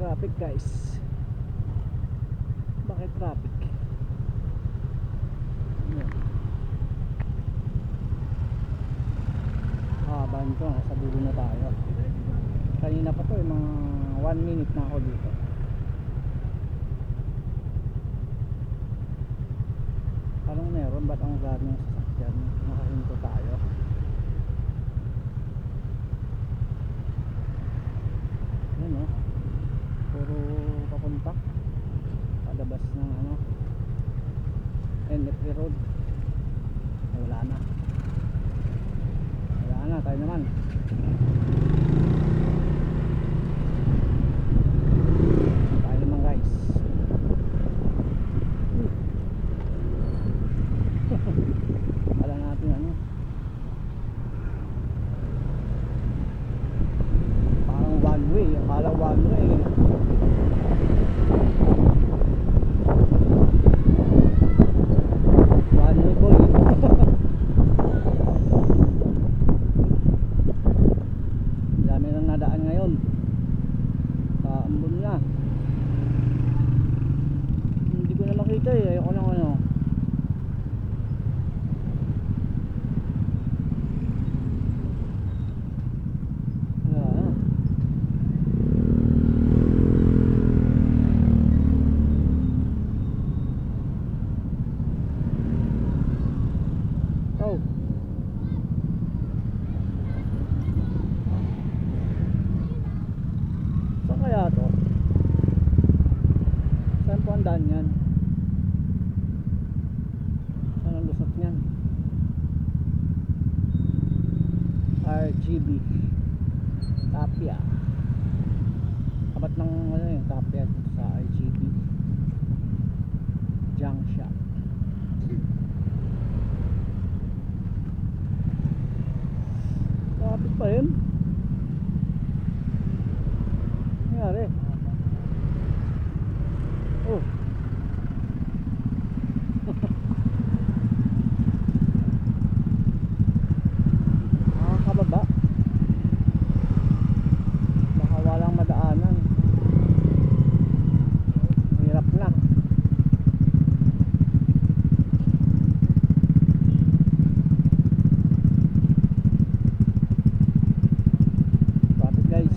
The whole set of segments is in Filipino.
Traffic guys. Bakit traffic? Banto, nasa dulo na tayo. Kanina pa to mga 1 minute na ako dito. Anong meron? Ba't ang daming sasakyan? Nakahinto tayo. Yan o, puro papunta palabas ng NFA Road. Wala na, tayo naman. Tayo naman guys. Kala natin parang one way. Akala one way. One way boy. Dami nang nadaan ngayon. Ambon na. Hindi ko na makita ayoko lang yan. Saan ang lusot niyan? RGB Tapia. Kabat ng yung Tapia sa RGB junk shop. Traffic pa rin. Nangyari? Oh, nakakababa. Baka walang madaanan. Hirap na. Traffic guys.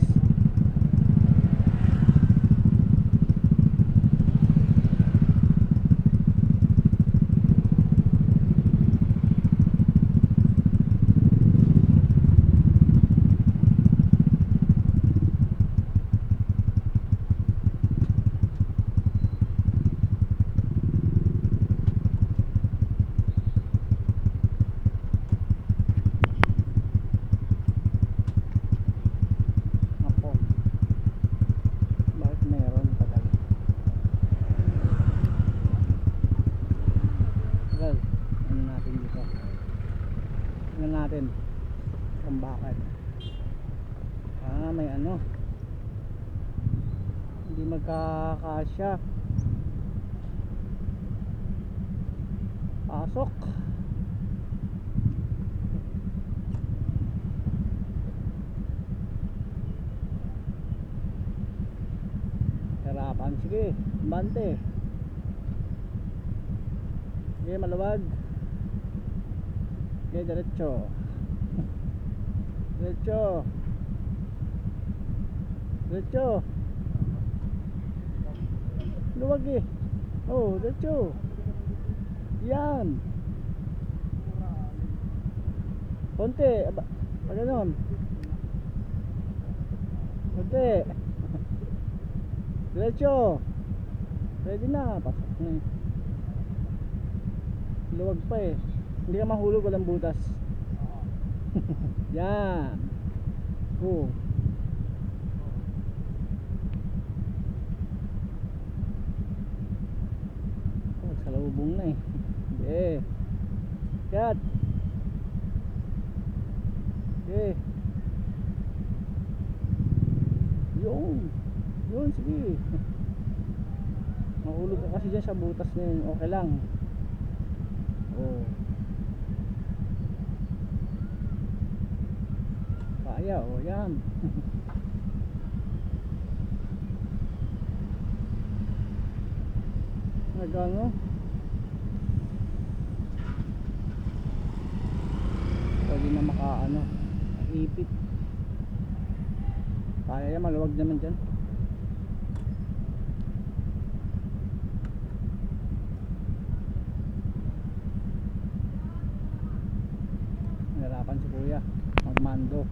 Natin kung bakit may hindi magkakasya. Pasok. Hirapan. Sige, bante. Sige, maluwag. Okay, diretso. Diretso. Diretso. Luwag eh. Oh, diretso. Yan. Konti. Pag ganon. Konti. Diretso. Ready na. Pasok na eh. Luwag pa eh. Hindi ka mahulog, walang butas. Yan. Oh. Salubong na eh. Okay. Cut. Okay. Yun, sige. Mahulog ka kasi dyan sa butas na yun. Okay lang. Oh. Kaya, yan. Nagano pwede na makaano ipit. Kaya yan, maluwag naman dyan. Nahirapan si kuya magmando.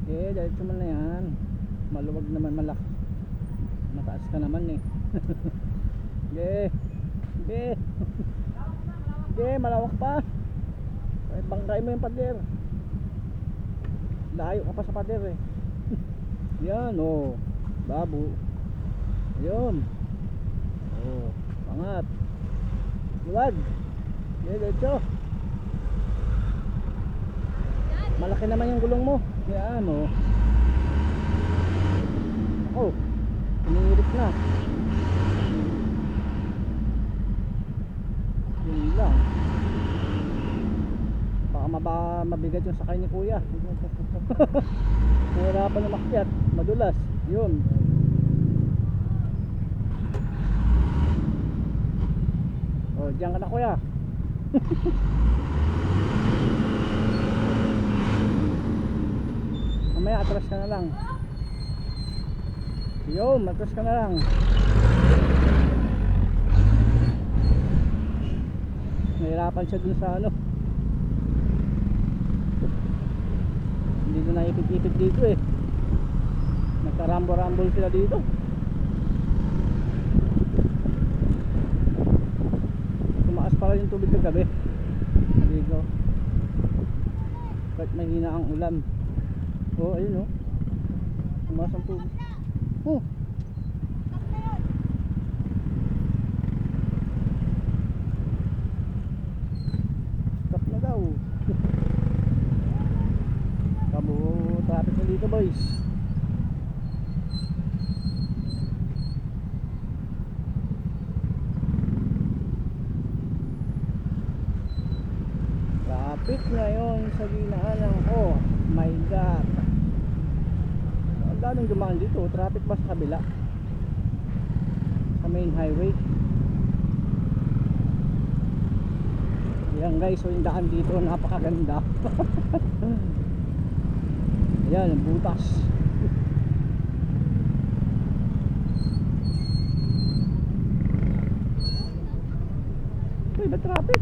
Okay, diretso mo na yan. Maluwag naman, malaki. Mataas ka naman eh. Okay. Okay. Okay, malawak pa. Ay, bangkay mo yung pader. Layo ka pa sa pader eh. Yan oh. Babo. Ayun. Oh, pangat. Luwag. Okay, diretso. Malaki naman yung gulong mo. Yan oh. Oh, pinirit na. Yun lang. Baka mabigat yung sakay ni kuya. Nahirapan na makyat. Madulas. Yun. Oh, diyan ka na kuya. Mamaya atras ka na lang. Yun, atras ka na lang. Nahirapan siya dun sa ano. Hindi ko na ipit-ipit dito eh. Nagkarambo-rambol sila dito. Tumaas pala yung tubig kagabi dito. Kahit mahina ang ulan. Oh, ayun oh. Tumaas ang tubig. Oh. Stop na daw. Kabo traffic na dito boys. Traffic ngayon sa ginaanan. Oh my god. Ang daming dumaan dito. Traffic ba sa kabila? Sa main highway. Yan guys, so yung daan dito napakaganda. Ayan, ang butas. Uy, ba't traffic?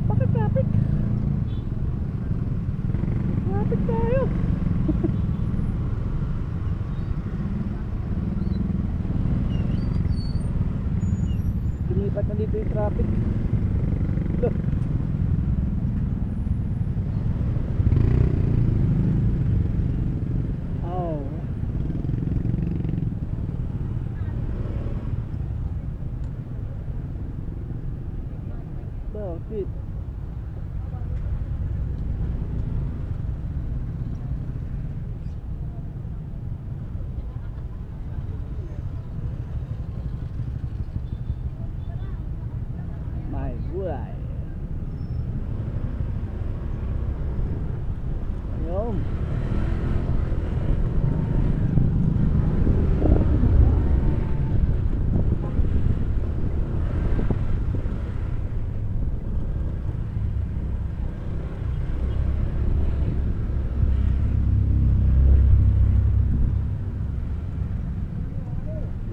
Bakit traffic? Traffic tayo. Pinipat na dito yung traffic. Look. Oh. Bakit? My gulay. Ayun.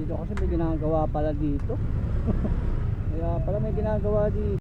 Dito kasi may ginagawa pala dito. Kaya pala may ginagawa dito.